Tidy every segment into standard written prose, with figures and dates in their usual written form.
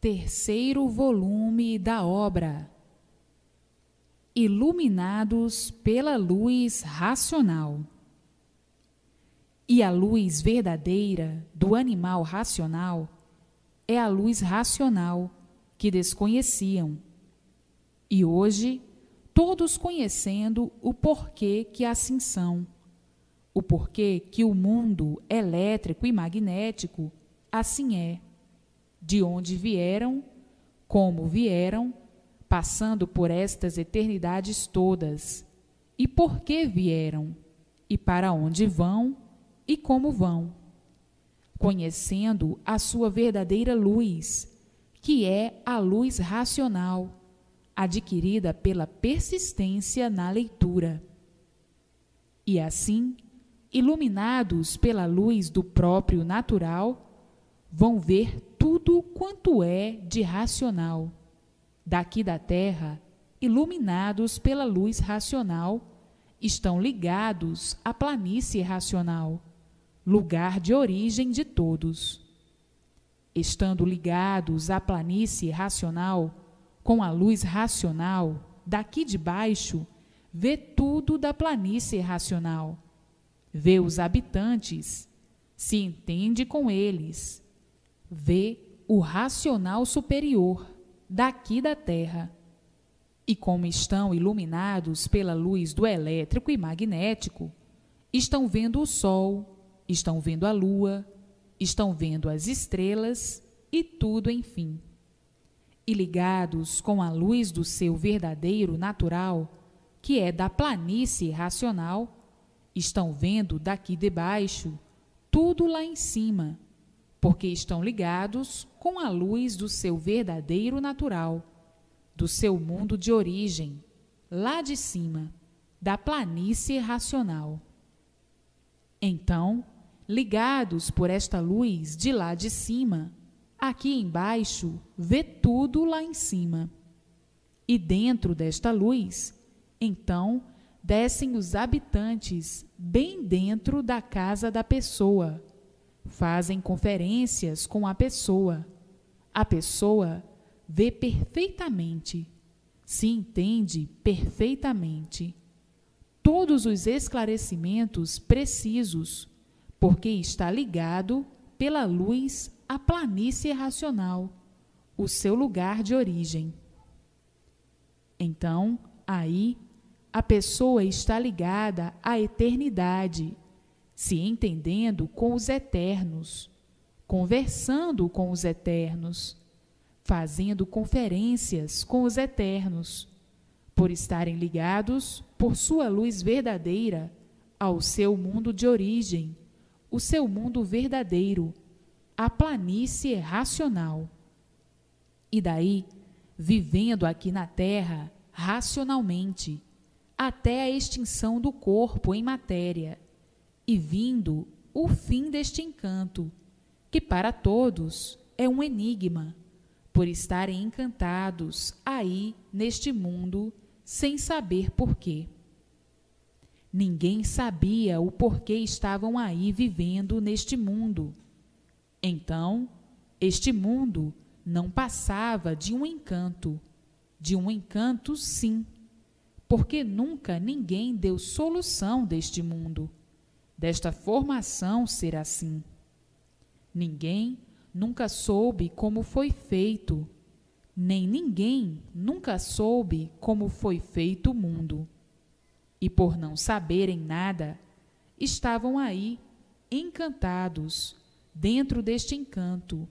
Terceiro volume da obra. Iluminados pela luz racional. E a luz verdadeira do animal racional é a luz racional que desconheciam. E hoje, todos conhecendo o porquê que assim são, o porquê que o mundo elétrico e magnético assim é, de onde vieram, como vieram, passando por estas eternidades todas, e por que vieram, e para onde vão, e como vão, conhecendo a sua verdadeira luz, que é a luz racional, adquirida pela persistência na leitura. E assim, iluminados pela luz do próprio natural, vão ver tudo quanto é de racional. Daqui da Terra, iluminados pela luz racional, estão ligados à planície racional, lugar de origem de todos. Estando ligados à planície racional, com a luz racional, daqui de baixo, vê tudo da planície racional. Vê os habitantes, se entende com eles. Vê o racional superior, daqui da Terra. E como estão iluminados pela luz do elétrico e magnético, estão vendo o Sol, estão vendo a Lua, estão vendo as estrelas e tudo, enfim. E ligados com a luz do seu verdadeiro natural, que é da planície racional, estão vendo daqui de baixo tudo lá em cima, porque estão ligados com a luz do seu verdadeiro natural, do seu mundo de origem, lá de cima, da planície racional. Então, ligados por esta luz de lá de cima, aqui embaixo vê tudo lá em cima. E dentro desta luz, então, descem os habitantes bem dentro da casa da pessoa. Fazem conferências com a pessoa. A pessoa vê perfeitamente, se entende perfeitamente. Todos os esclarecimentos precisos, porque está ligado pela luz à planície racional, o seu lugar de origem. Então, aí, a pessoa está ligada à eternidade, se entendendo com os eternos, conversando com os eternos, fazendo conferências com os eternos, por estarem ligados por sua luz verdadeira ao seu mundo de origem, o seu mundo verdadeiro, a planície racional. E daí, vivendo aqui na Terra racionalmente, até a extinção do corpo em matéria, e vindo o fim deste encanto, que para todos é um enigma, por estarem encantados aí neste mundo sem saber porquê. Ninguém sabia o porquê estavam aí vivendo neste mundo. Então, este mundo não passava de um encanto sim, porque nunca ninguém deu solução deste mundo, desta formação ser assim. Ninguém nunca soube como foi feito, nem ninguém nunca soube como foi feito o mundo. E por não saberem nada, estavam aí encantados dentro deste encanto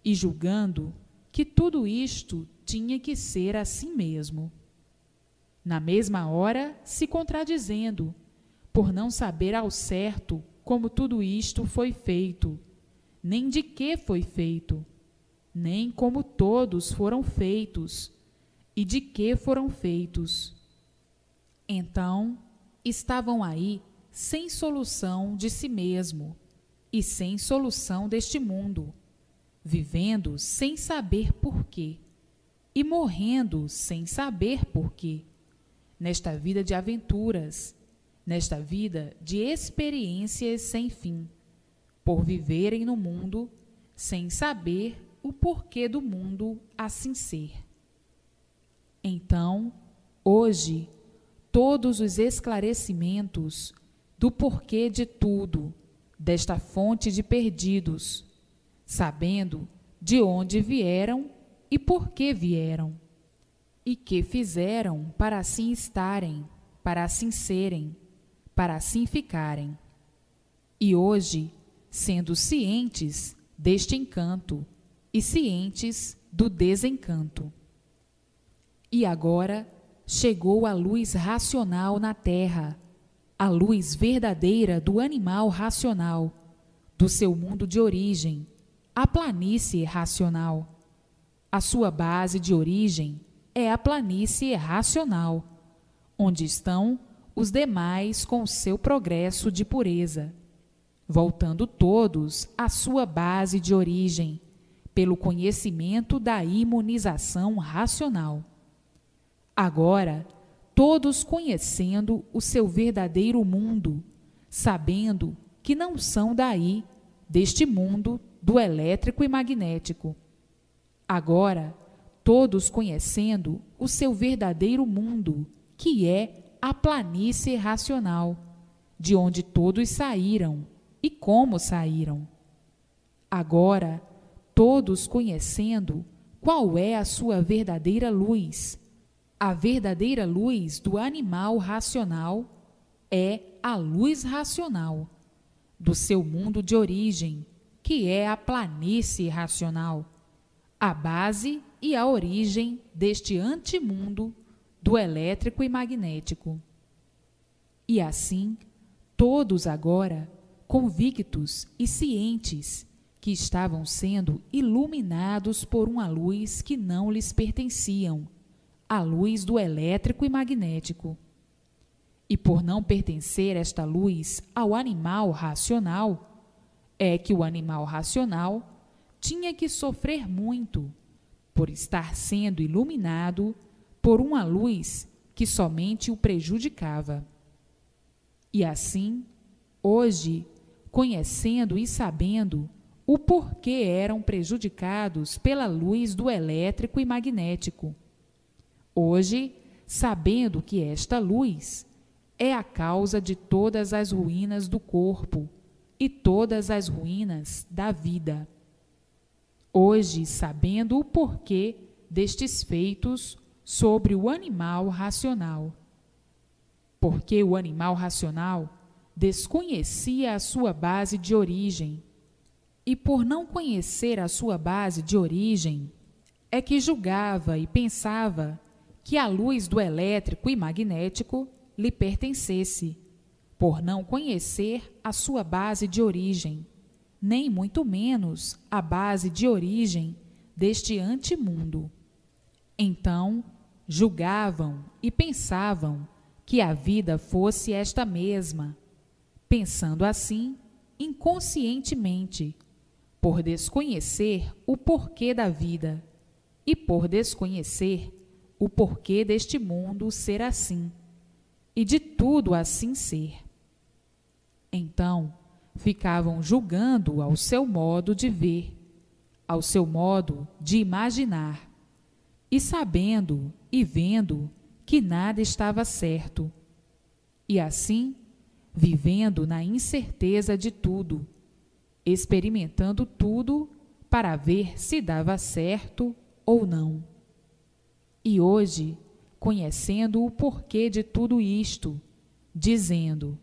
e julgando que tudo isto tinha que ser assim mesmo. Na mesma hora, se contradizendo, por não saber ao certo como tudo isto foi feito, nem de que foi feito, nem como todos foram feitos e de que foram feitos. Então, estavam aí sem solução de si mesmo e sem solução deste mundo, vivendo sem saber porquê e morrendo sem saber porquê, nesta vida de aventuras, nesta vida de experiências sem fim, por viverem no mundo sem saber o porquê do mundo assim ser. Então, hoje, todos os esclarecimentos do porquê de tudo, desta fonte de perdidos, sabendo de onde vieram e por que vieram, e que fizeram para assim estarem, para assim serem, para assim ficarem. E hoje, sendo cientes deste encanto e cientes do desencanto. E agora chegou a luz racional na terra, a luz verdadeira do animal racional, do seu mundo de origem, a planície racional. A sua base de origem é a planície racional, onde estão os demais com o seu progresso de pureza, voltando todos à sua base de origem, pelo conhecimento da imunização racional. Agora, todos conhecendo o seu verdadeiro mundo, sabendo que não são daí, deste mundo do elétrico e magnético. Agora, todos conhecendo o seu verdadeiro mundo, que é a planície racional, de onde todos saíram e como saíram. Agora, todos conhecendo qual é a sua verdadeira luz. A verdadeira luz do animal racional é a luz racional, do seu mundo de origem, que é a planície racional, a base e a origem deste antimundo do elétrico e magnético. E assim, todos agora, convictos e cientes que estavam sendo iluminados por uma luz que não lhes pertenciam, a luz do elétrico e magnético. E por não pertencer esta luz ao animal racional, é que o animal racional tinha que sofrer muito por estar sendo iluminado por uma luz que somente o prejudicava. E assim, hoje, conhecendo e sabendo o porquê eram prejudicados pela luz do elétrico e magnético, hoje, sabendo que esta luz é a causa de todas as ruínas do corpo e todas as ruínas da vida. Hoje, sabendo o porquê destes feitos sobre o animal racional. Porque o animal racional desconhecia a sua base de origem, e por não conhecer a sua base de origem, é que julgava e pensava que a luz do elétrico e magnético lhe pertencesse, por não conhecer a sua base de origem, nem muito menos a base de origem deste antimundo. Então, julgavam e pensavam que a vida fosse esta mesma, pensando assim inconscientemente, por desconhecer o porquê da vida e por desconhecer o porquê deste mundo ser assim e de tudo assim ser. Então, ficavam julgando ao seu modo de ver, ao seu modo de imaginar, e sabendo e vendo que nada estava certo, e assim, vivendo na incerteza de tudo, experimentando tudo para ver se dava certo ou não. E hoje, conhecendo o porquê de tudo isto, dizendo: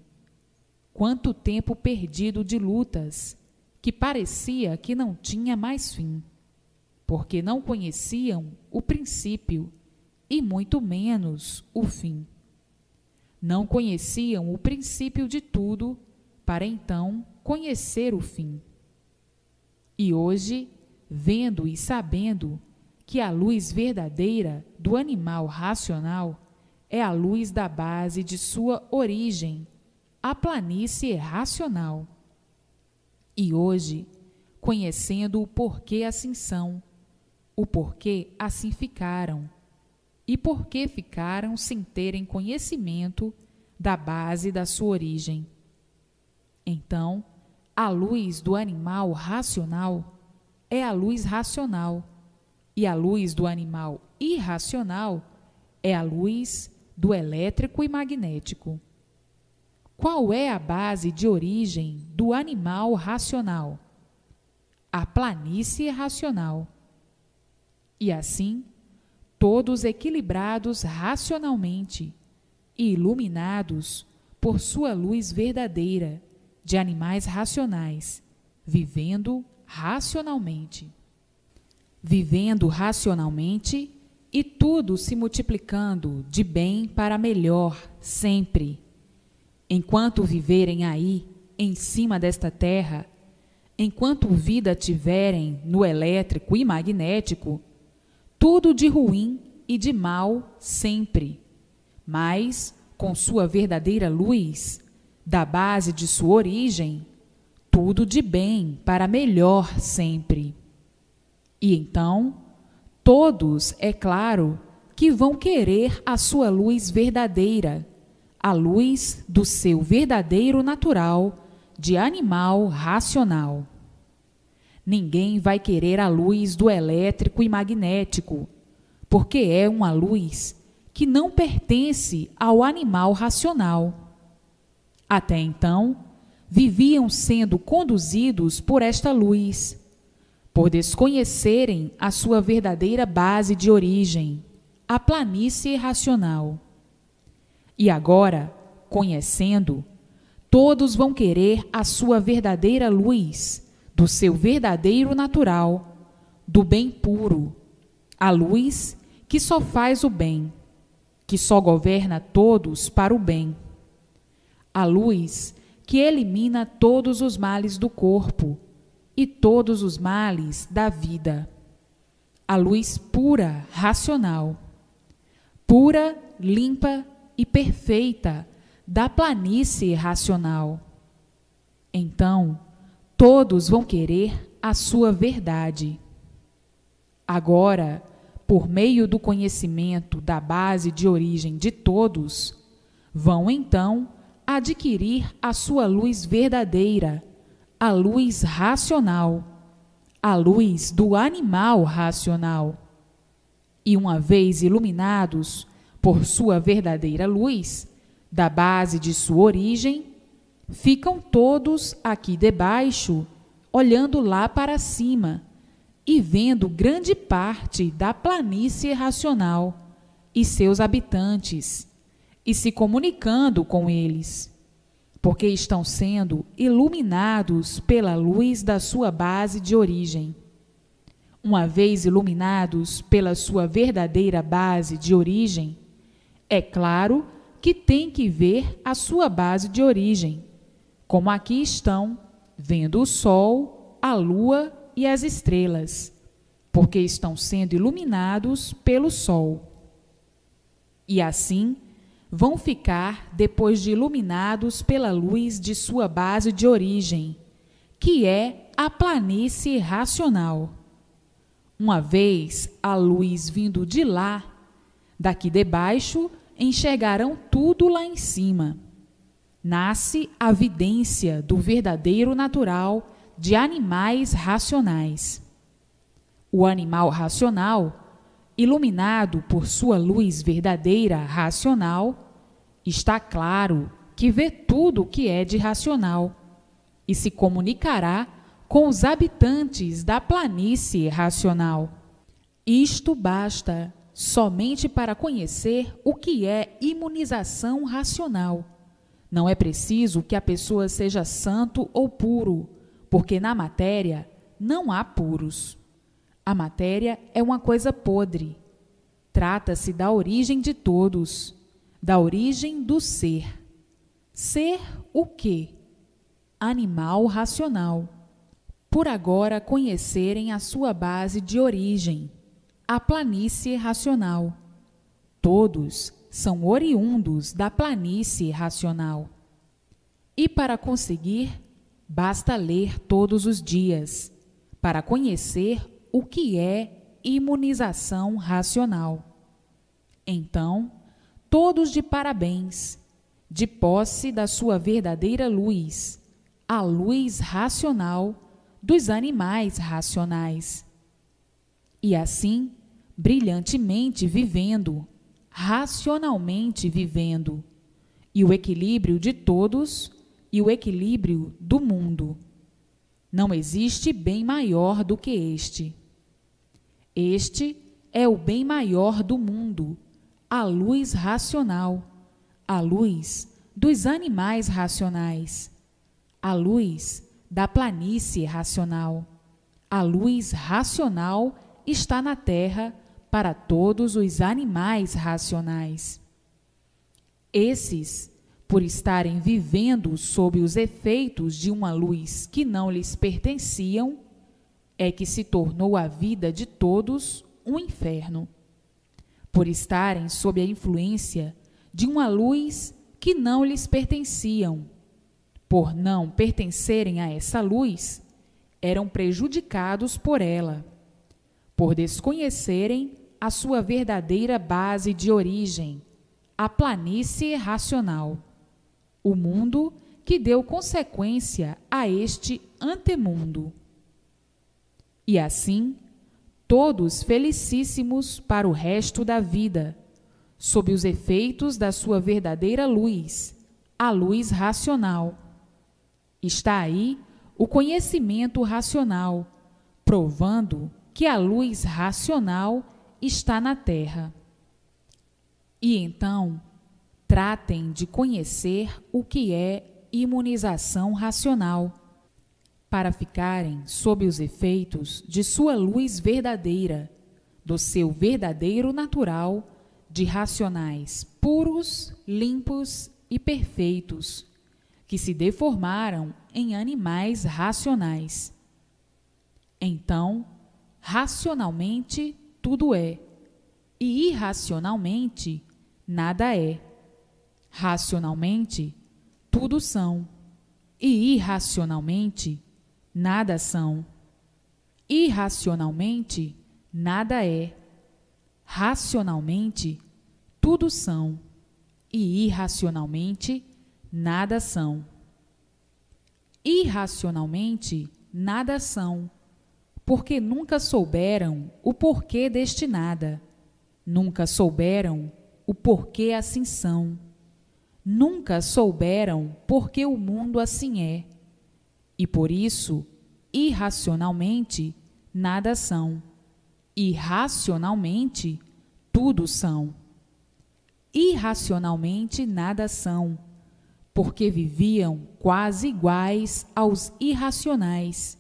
quanto tempo perdido de lutas, que parecia que não tinha mais fim, porque não conheciam o princípio e muito menos o fim. Não conheciam o princípio de tudo, para então conhecer o fim. E hoje, vendo e sabendo que a luz verdadeira do animal racional é a luz da base de sua origem, a planície racional. E hoje, conhecendo o porquê assim são, o porquê assim ficaram, e porquê ficaram sem terem conhecimento da base da sua origem. Então, a luz do animal racional é a luz racional, e a luz do animal irracional é a luz do elétrico e magnético. Qual é a base de origem do animal racional? A planície racional. E assim, todos equilibrados racionalmente e iluminados por sua luz verdadeira de animais racionais, vivendo racionalmente. Vivendo racionalmente e tudo se multiplicando de bem para melhor sempre. Enquanto viverem aí, em cima desta terra, enquanto vida tiverem no elétrico e magnético, tudo de ruim e de mal sempre, mas com sua verdadeira luz, da base de sua origem, tudo de bem para melhor sempre. E então, todos, é claro, que vão querer a sua luz verdadeira, a luz do seu verdadeiro natural de animal racional. Ninguém vai querer a luz do elétrico e magnético, porque é uma luz que não pertence ao animal racional. Até então, viviam sendo conduzidos por esta luz, por desconhecerem a sua verdadeira base de origem, a planície racional. E agora, conhecendo, todos vão querer a sua verdadeira luz, do seu verdadeiro natural, do bem puro, a luz que só faz o bem, que só governa todos para o bem, a luz que elimina todos os males do corpo e todos os males da vida, a luz pura, racional, pura, limpa e perfeita da planície racional. Então, todos vão querer a sua verdade. Agora, por meio do conhecimento da base de origem de todos, vão então adquirir a sua luz verdadeira, a luz racional, a luz do animal racional. E uma vez iluminados por sua verdadeira luz, da base de sua origem, ficam todos aqui debaixo, olhando lá para cima e vendo grande parte da planície racional e seus habitantes, e se comunicando com eles, porque estão sendo iluminados pela luz da sua base de origem. Uma vez iluminados pela sua verdadeira base de origem, é claro que tem que ver a sua base de origem, como aqui estão, vendo o sol, a lua e as estrelas, porque estão sendo iluminados pelo sol. E assim vão ficar depois de iluminados pela luz de sua base de origem, que é a planície racional. Uma vez a luz vindo de lá, daqui debaixo, enxergarão tudo lá em cima. Nasce a vidência do verdadeiro natural de animais racionais. O animal racional, iluminado por sua luz verdadeira racional, está claro que vê tudo o que é de racional e se comunicará com os habitantes da planície racional. Isto basta somente para conhecer o que é imunização racional. Não é preciso que a pessoa seja santo ou puro, porque na matéria não há puros. A matéria é uma coisa podre. Trata-se da origem de todos, da origem do ser. Ser o quê? Animal racional. Por agora conhecerem a sua base de origem, a planície racional. Todos são oriundos da planície racional. E para conseguir, basta ler todos os dias, para conhecer o que é imunização racional. Então, todos de parabéns, de posse da sua verdadeira luz, a luz racional, dos animais racionais. E assim, brilhantemente vivendo, racionalmente vivendo, e o equilíbrio de todos e o equilíbrio do mundo. Não existe bem maior do que este. Este é o bem maior do mundo, a luz racional, a luz dos animais racionais, a luz da planície racional. A luz racional está na terra para todos os animais racionais. Esses, por estarem vivendo sob os efeitos de uma luz que não lhes pertenciam, é que se tornou a vida de todos um inferno. Por estarem sob a influência de uma luz que não lhes pertenciam, por não pertencerem a essa luz, eram prejudicados por ela. Por desconhecerem a sua verdadeira base de origem, a planície racional, o mundo que deu consequência a este antemundo. E assim, todos felicíssimos para o resto da vida, sob os efeitos da sua verdadeira luz, a luz racional. Está aí o conhecimento racional, provando que a luz racional está na terra. E então, tratem de conhecer o que é imunização racional, para ficarem sob os efeitos de sua luz verdadeira, do seu verdadeiro natural de racionais puros, limpos e perfeitos, que se deformaram em animais racionais. Então, racionalmente tudo é, e irracionalmente nada é. Racionalmente tudo são, e irracionalmente nada são. Irracionalmente nada é. Racionalmente tudo são, e irracionalmente nada são. Irracionalmente nada são, porque nunca souberam o porquê deste nada, nunca souberam o porquê assim são, nunca souberam porque o mundo assim é, e por isso, irracionalmente, nada são, e racionalmente, tudo são. Irracionalmente, nada são, porque viviam quase iguais aos irracionais,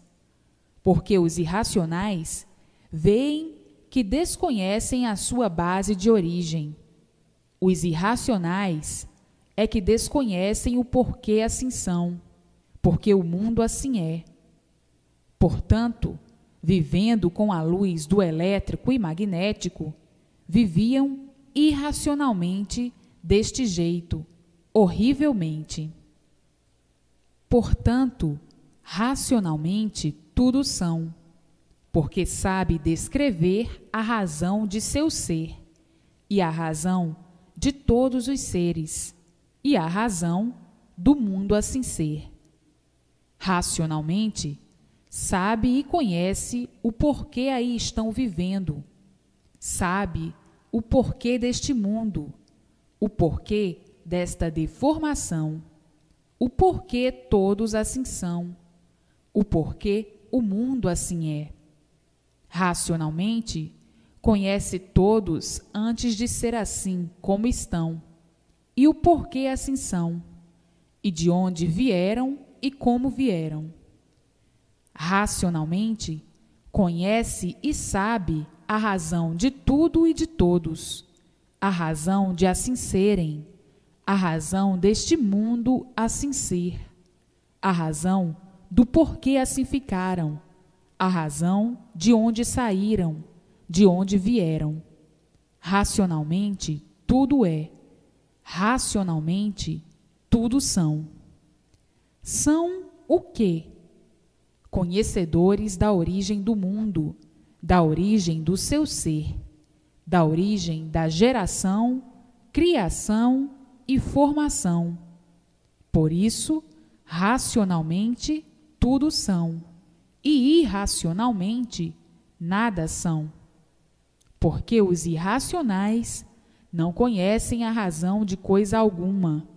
porque os irracionais veem que desconhecem a sua base de origem. Os irracionais é que desconhecem o porquê assim são, porque o mundo assim é. Portanto, vivendo com a luz do elétrico e magnético, viviam irracionalmente deste jeito, horrivelmente. Portanto, racionalmente tudo são, porque sabe descrever a razão de seu ser, e a razão de todos os seres, e a razão do mundo assim ser. Racionalmente, sabe e conhece o porquê aí estão vivendo, sabe o porquê deste mundo, o porquê desta deformação, o porquê todos assim são, o porquê o mundo assim é. Racionalmente, conhece todos antes de ser assim como estão, e o porquê assim são, e de onde vieram e como vieram. Racionalmente, conhece e sabe a razão de tudo e de todos, a razão de assim serem, a razão deste mundo assim ser, a razão do porquê assim ficaram, a razão de onde saíram, de onde vieram. Racionalmente, tudo é. Racionalmente, tudo são. São o quê? Conhecedores da origem do mundo, da origem do seu ser, da origem da geração, criação e formação. Por isso, racionalmente, tudo são, e irracionalmente nada são. Porque os irracionais não conhecem a razão de coisa alguma,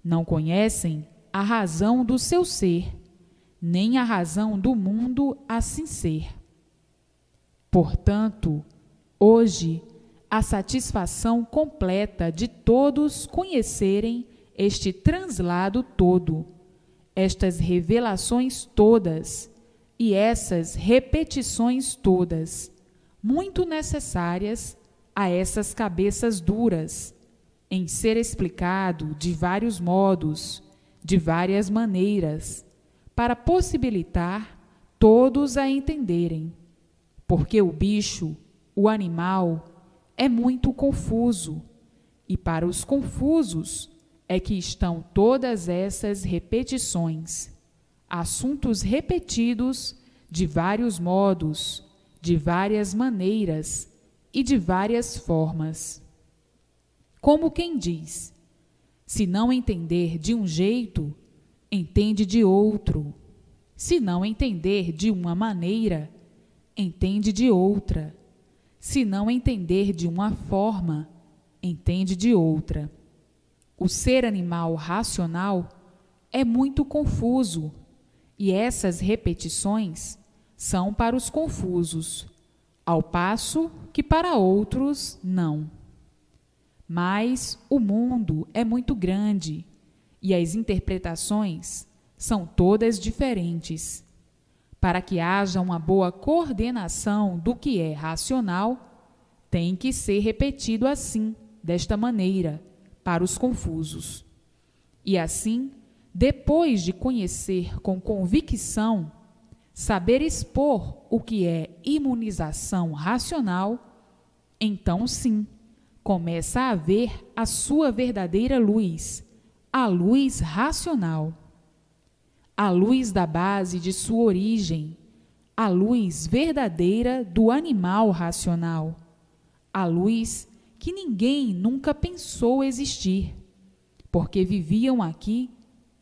não conhecem a razão do seu ser, nem a razão do mundo assim ser. Portanto, hoje, a satisfação completa de todos conhecerem este translado todo, estas revelações todas e essas repetições todas, muito necessárias a essas cabeças duras, em ser explicado de vários modos, de várias maneiras, para possibilitar todos a entenderem, porque o bicho, o animal, é muito confuso, e para os confusos é que estão todas essas repetições, assuntos repetidos de vários modos, de várias maneiras e de várias formas. Como quem diz, se não entender de um jeito, entende de outro. Se não entender de uma maneira, entende de outra. Se não entender de uma forma, entende de outra. O ser animal racional é muito confuso, e essas repetições são para os confusos, ao passo que para outros não. Mas o mundo é muito grande, e as interpretações são todas diferentes. Para que haja uma boa coordenação do que é racional, tem que ser repetido assim, desta maneira, para os confusos. E assim, depois de conhecer com convicção, saber expor o que é imunização racional, então sim, começa a ver a sua verdadeira luz, a luz racional. A luz da base de sua origem, a luz verdadeira do animal racional, a luz que ninguém nunca pensou existir, porque viviam aqui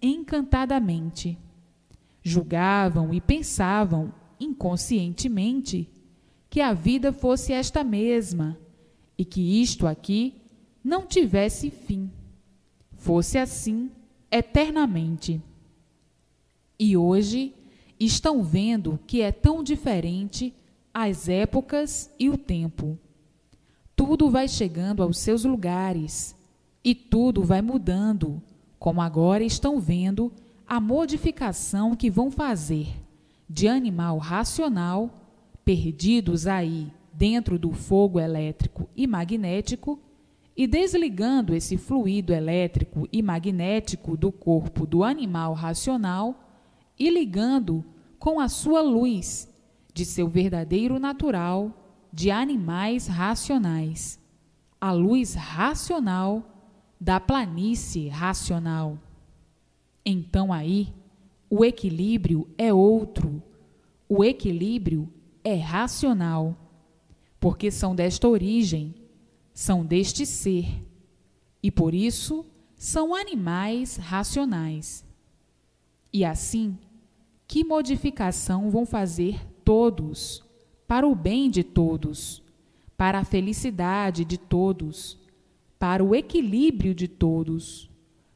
encantadamente. Julgavam e pensavam inconscientemente que a vida fosse esta mesma e que isto aqui não tivesse fim, fosse assim eternamente. E hoje estão vendo que é tão diferente as épocas e o tempo. Tudo vai chegando aos seus lugares e tudo vai mudando, como agora estão vendo a modificação que vão fazer de animal racional, perdidos aí dentro do fogo elétrico e magnético, e desligando esse fluido elétrico e magnético do corpo do animal racional, e ligando com a sua luz de seu verdadeiro natural de animais racionais, a luz racional da planície racional. Então aí o equilíbrio é outro, o equilíbrio é racional, porque são desta origem, são deste ser, e por isso são animais racionais. E assim, que modificação vão fazer todos, para o bem de todos, para a felicidade de todos, para o equilíbrio de todos,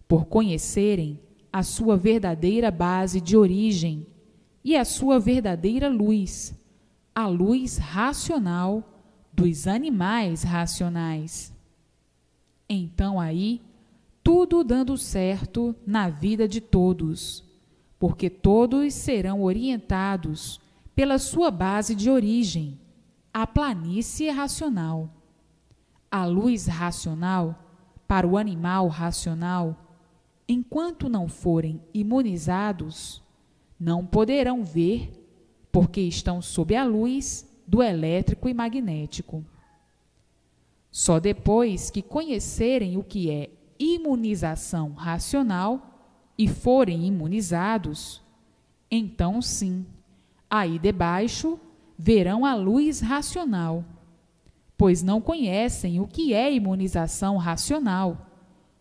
por conhecerem a sua verdadeira base de origem e a sua verdadeira luz, a luz racional dos animais racionais. Então aí, tudo dando certo na vida de todos, porque todos serão orientados pela sua base de origem, a planície racional. A luz racional, para o animal racional, enquanto não forem imunizados, não poderão ver, porque estão sob a luz do elétrico e magnético. Só depois que conhecerem o que é imunização racional e forem imunizados, então sim, aí debaixo verão a luz racional, pois não conhecem o que é imunização racional.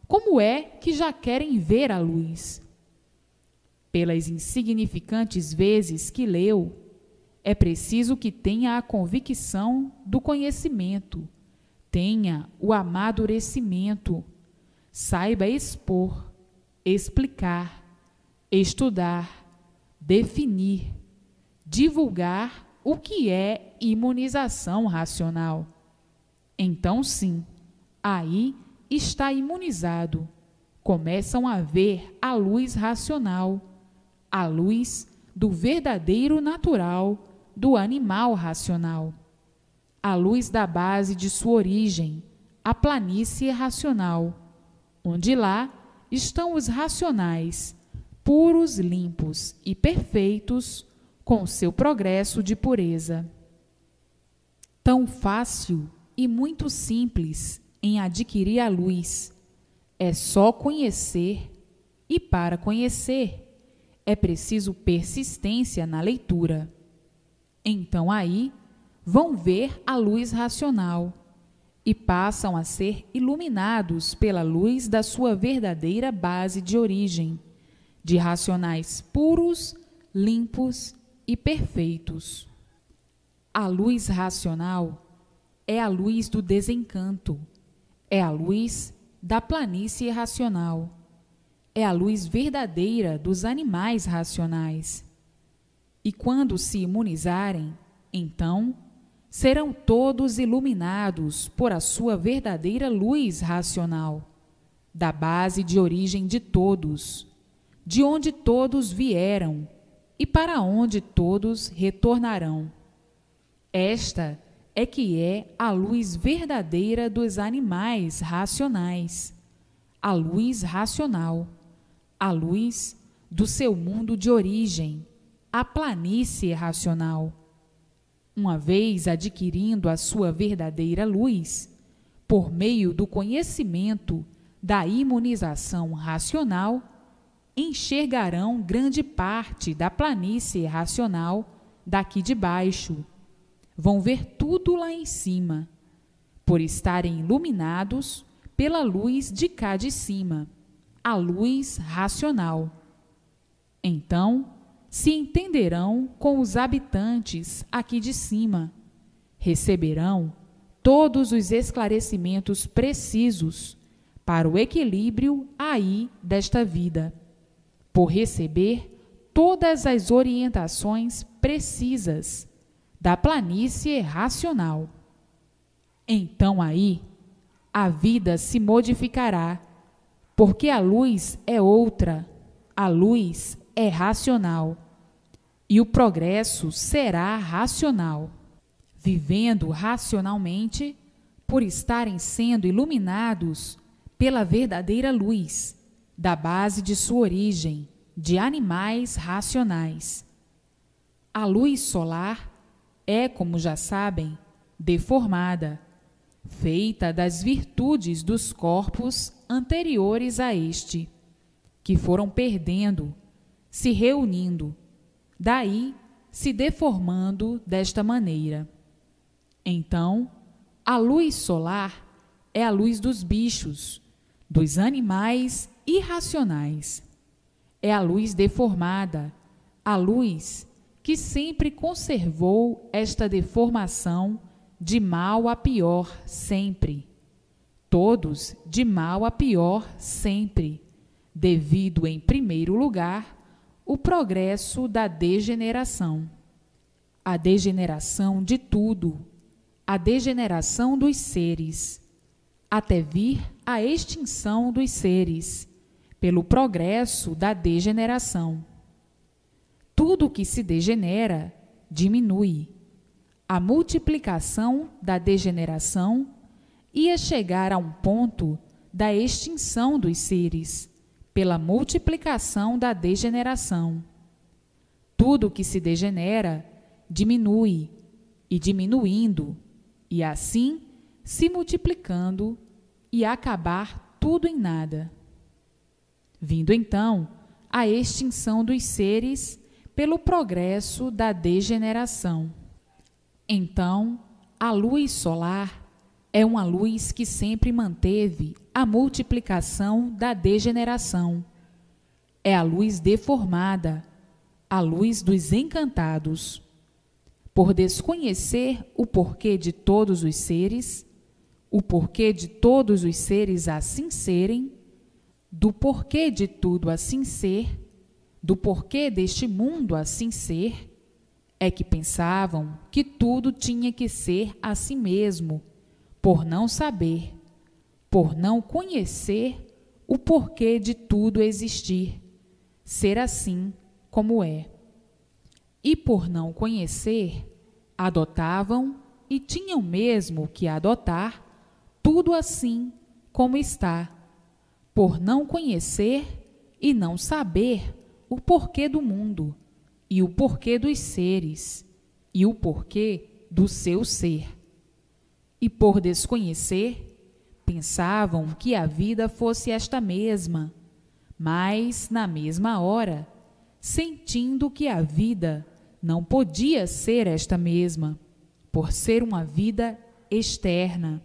Como é que já querem ver a luz? pelas insignificantes vezes que leu, é preciso que tenha a convicção do conhecimento, tenha o amadurecimento, saiba expor, explicar, estudar, definir, divulgar o que é imunização racional. Então, sim, aí está imunizado. Começam a ver a luz racional, a luz do verdadeiro natural do animal racional, a luz da base de sua origem, a planície racional, onde lá estão os racionais, puros, limpos e perfeitos, com seu progresso de pureza. Tão fácil e muito simples em adquirir a luz, é só conhecer, e para conhecer é preciso persistência na leitura. Então aí vão ver a luz racional e passam a ser iluminados pela luz da sua verdadeira base de origem, de racionais puros, limpos e perfeitos. A luz racional é a luz do desencanto, é a luz da planície racional, é a luz verdadeira dos animais racionais. E quando se imunizarem, então, serão todos iluminados por a sua verdadeira luz racional, da base de origem de todos, de onde todos vieram e para onde todos retornarão. Esta é que é a luz verdadeira dos animais racionais, a luz racional, a luz do seu mundo de origem, a planície racional. Uma vez adquirindo a sua verdadeira luz, por meio do conhecimento da imunização racional, enxergarão grande parte da planície racional daqui de baixo. Vão ver tudo lá em cima, por estarem iluminados pela luz de cá de cima, a luz racional. Então, se entenderão com os habitantes aqui de cima, receberão todos os esclarecimentos precisos para o equilíbrio aí desta vida, por receber todas as orientações precisas da planície racional. Então aí a vida se modificará, porque a luz é outra, a luz é racional, e o progresso será racional. Vivendo racionalmente, por estarem sendo iluminados pela verdadeira luz, da base de sua origem, de animais racionais. A luz solar é, como já sabem, deformada, feita das virtudes dos corpos anteriores a este, que foram perdendo, se reunindo, daí se deformando desta maneira. Então, a luz solar é a luz dos bichos, dos animais irracionais. É a luz deformada, a luz que sempre conservou esta deformação de mal a pior sempre. Todos de mal a pior sempre, devido, em primeiro lugar, o progresso da degeneração. A degeneração de tudo, a degeneração dos seres, até vir a extinção dos seres, pelo progresso da degeneração. Tudo que se degenera, diminui. A multiplicação da degeneração ia chegar a um ponto da extinção dos seres, pela multiplicação da degeneração. Tudo que se degenera, diminui, e diminuindo, e assim se multiplicando, e acabar tudo em nada. Vindo então a extinção dos seres pelo progresso da degeneração. Então, a luz solar é uma luz que sempre manteve a multiplicação da degeneração. é a luz deformada, a luz dos encantados. Por desconhecer o porquê de todos os seres, o porquê de todos os seres assim serem, do porquê de tudo assim ser, do porquê deste mundo assim ser, é que pensavam que tudo tinha que ser assim mesmo, por não saber, por não conhecer o porquê de tudo existir, ser assim como é. E por não conhecer, adotavam e tinham mesmo que adotar tudo assim como está, por não conhecer e não saber o porquê do mundo, e o porquê dos seres, e o porquê do seu ser. E por desconhecer, pensavam que a vida fosse esta mesma, mas, na mesma hora, sentindo que a vida não podia ser esta mesma, por ser uma vida externa.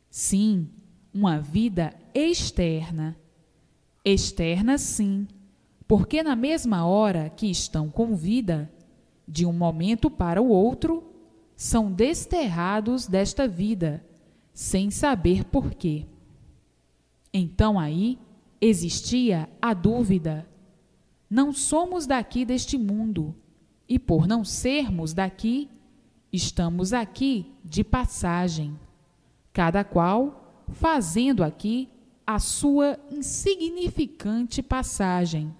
Sim, uma vida externa. Externa, sim, porque na mesma hora que estão com vida, de um momento para o outro, são desterrados desta vida, sem saber porquê. Então aí existia a dúvida: não somos daqui deste mundo, e por não sermos daqui, estamos aqui de passagem, cada qual fazendo aqui a sua insignificante passagem,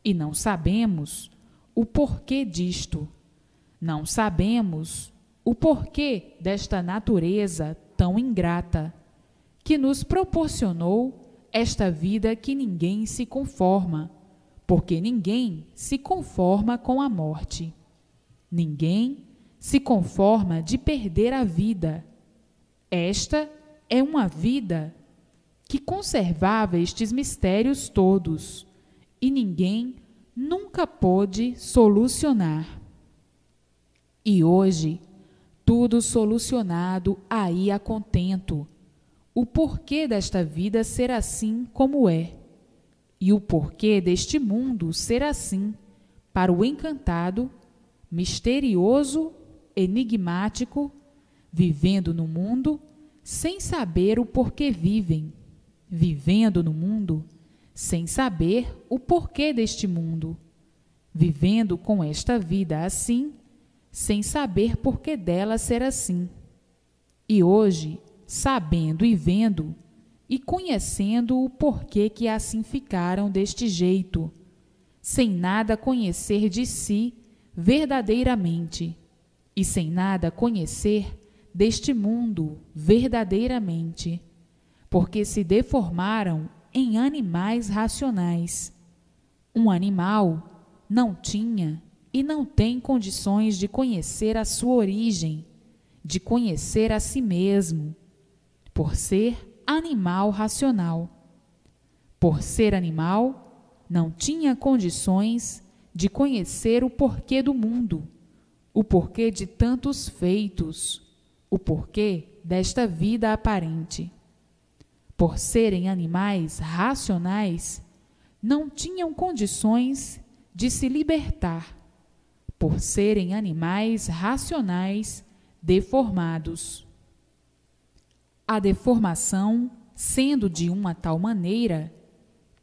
e não sabemos o porquê disto, não sabemos o porquê desta natureza tão ingrata, que nos proporcionou esta vida que ninguém se conforma, porque ninguém se conforma com a morte. Ninguém se conforma de perder a vida. Esta é uma vida que conservava estes mistérios todos, e ninguém nunca pôde solucionar. E hoje, tudo solucionado aí a contento, o porquê desta vida ser assim como é, e o porquê deste mundo ser assim, para o encantado, misterioso, enigmático, vivendo no mundo sem saber o porquê vivem, vivendo no mundo sem saber o porquê deste mundo, vivendo com esta vida assim, sem saber porquê dela ser assim. E hoje, sabendo e vendo, e conhecendo o porquê que assim ficaram deste jeito, sem nada conhecer de si verdadeiramente, e sem nada conhecer deste mundo verdadeiramente, porque se deformaram em animais racionais. Um animal não tinha e não tem condições de conhecer a sua origem, de conhecer a si mesmo, por ser animal racional. Por ser animal, não tinha condições de conhecer o porquê do mundo, o porquê de tantos feitos, o porquê desta vida aparente. Por serem animais racionais, não tinham condições de se libertar, por serem animais racionais deformados. A deformação sendo de uma tal maneira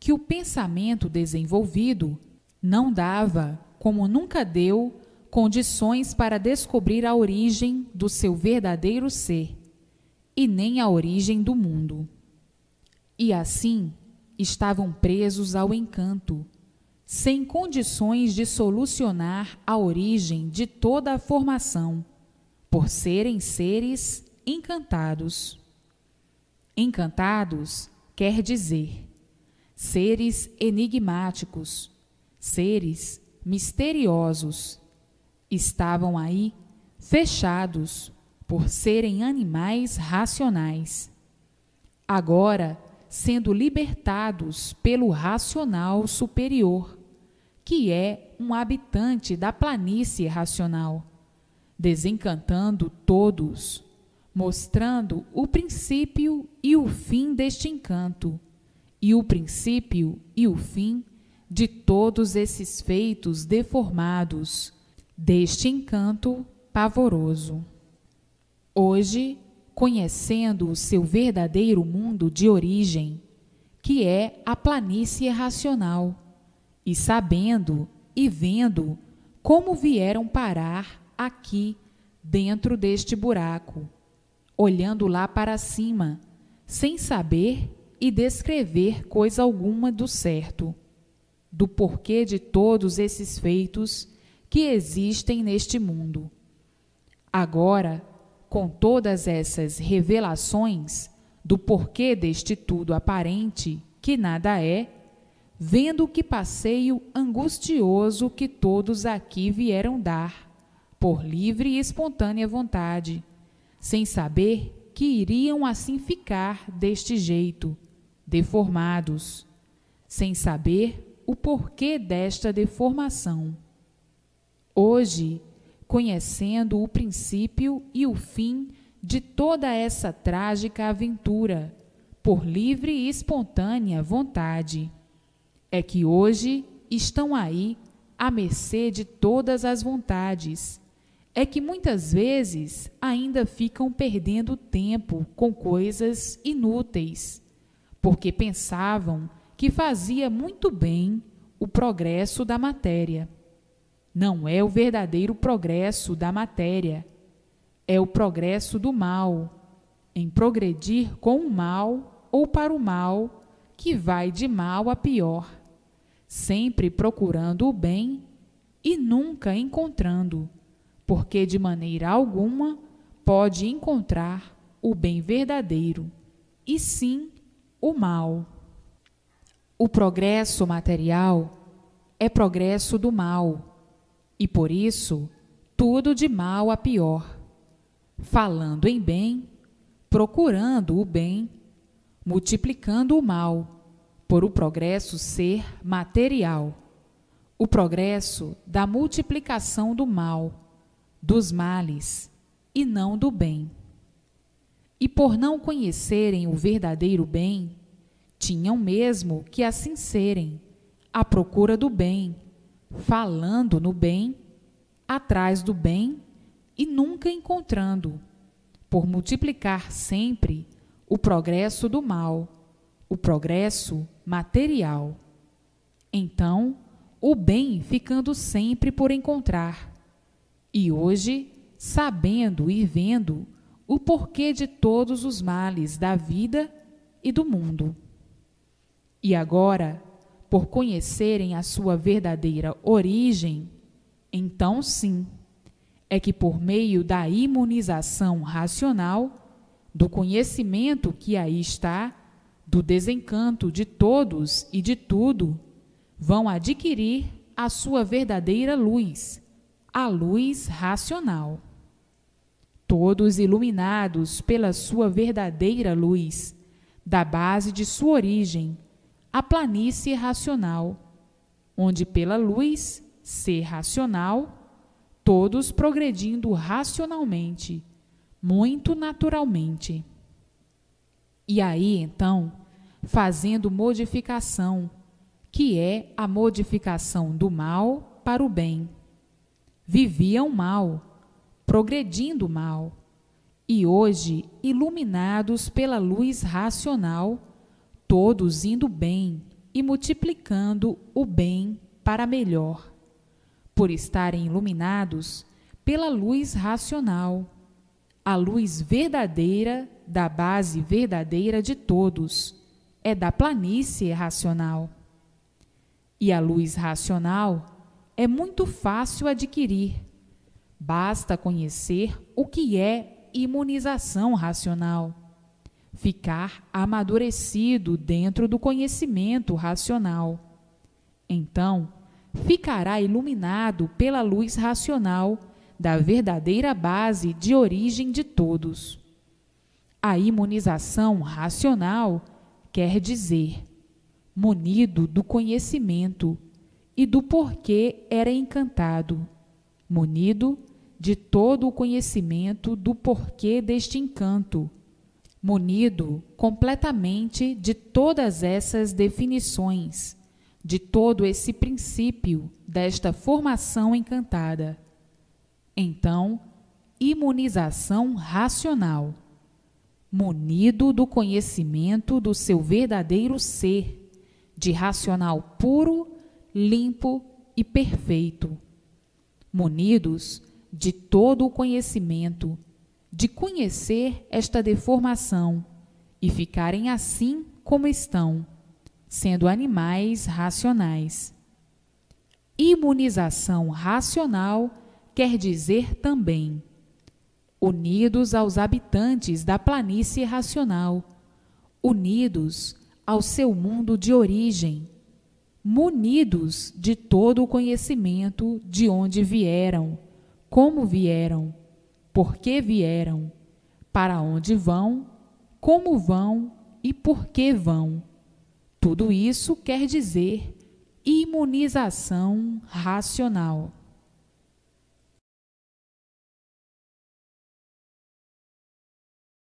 que o pensamento desenvolvido não dava, como nunca deu, condições para descobrir a origem do seu verdadeiro ser, e nem a origem do mundo. E assim estavam presos ao encanto, sem condições de solucionar a origem de toda a formação, por serem seres encantados. Encantados quer dizer seres enigmáticos, seres misteriosos. Estavam aí fechados por serem animais racionais. Agora, sendo libertados pelo racional superior, que é um habitante da planície racional, desencantando todos, mostrando o princípio e o fim deste encanto, e o princípio e o fim de todos esses feitos deformados, deste encanto pavoroso. Hoje, conhecendo o seu verdadeiro mundo de origem, que é a planície racional, e sabendo e vendo como vieram parar aqui dentro deste buraco, olhando lá para cima, sem saber e descrever coisa alguma do certo, do porquê de todos esses feitos que existem neste mundo. Agora, com todas essas revelações do porquê deste tudo aparente que nada é, vendo que passeio angustioso que todos aqui vieram dar, por livre e espontânea vontade, sem saber que iriam assim ficar deste jeito, deformados, sem saber o porquê desta deformação. Hoje, conhecendo o princípio e o fim de toda essa trágica aventura, por livre e espontânea vontade, é que hoje estão aí à mercê de todas as vontades, é que muitas vezes ainda ficam perdendo tempo com coisas inúteis, porque pensavam que fazia muito bem o progresso da matéria. Não é o verdadeiro progresso da matéria, é o progresso do mal, em progredir com o mal ou para o mal, que vai de mal a pior, sempre procurando o bem e nunca encontrando, porque de maneira alguma pode encontrar o bem verdadeiro, e sim o mal. O progresso material é progresso do mal, e por isso tudo de mal a pior, falando em bem, procurando o bem, multiplicando o mal, por o progresso ser material, o progresso da multiplicação do mal, dos males, e não do bem. E por não conhecerem o verdadeiro bem, tinham mesmo que assim serem, à procura do bem, falando no bem, atrás do bem e nunca encontrando, por multiplicar sempre o progresso do mal, o progresso material. Então, o bem ficando sempre por encontrar, e hoje, sabendo e vendo o porquê de todos os males da vida e do mundo. E agora, por conhecerem a sua verdadeira origem, então sim, é que por meio da imunização racional, do conhecimento que aí está, do desencanto de todos e de tudo, vão adquirir a sua verdadeira luz, a luz racional. Todos iluminados pela sua verdadeira luz, da base de sua origem, a planície racional, onde pela luz, ser racional, todos progredindo racionalmente, muito naturalmente. E aí, então, fazendo modificação, que é a modificação do mal para o bem. Viviam mal, progredindo mal, e hoje, iluminados pela luz racional, todos indo bem e multiplicando o bem para melhor, por estarem iluminados pela luz racional, a luz verdadeira da base verdadeira de todos, é da planície racional. E a luz racional é muito fácil adquirir. Basta conhecer o que é imunização racional, ficar amadurecido dentro do conhecimento racional. Então, ficará iluminado pela luz racional da verdadeira base de origem de todos. A imunização racional quer dizer munido do conhecimento e do porquê era encantado, munido de todo o conhecimento do porquê deste encanto, munido completamente de todas essas definições, de todo esse princípio desta formação encantada. Então, imunização racional, munido do conhecimento do seu verdadeiro ser, de racional puro, limpo e perfeito, munidos de todo o conhecimento, de conhecer esta deformação e ficarem assim como estão, sendo animais racionais. Imunização racional quer dizer também unidos aos habitantes da planície racional, unidos ao seu mundo de origem, munidos de todo o conhecimento de onde vieram, como vieram, por que vieram, para onde vão, como vão e por que vão. Tudo isso quer dizer imunização racional.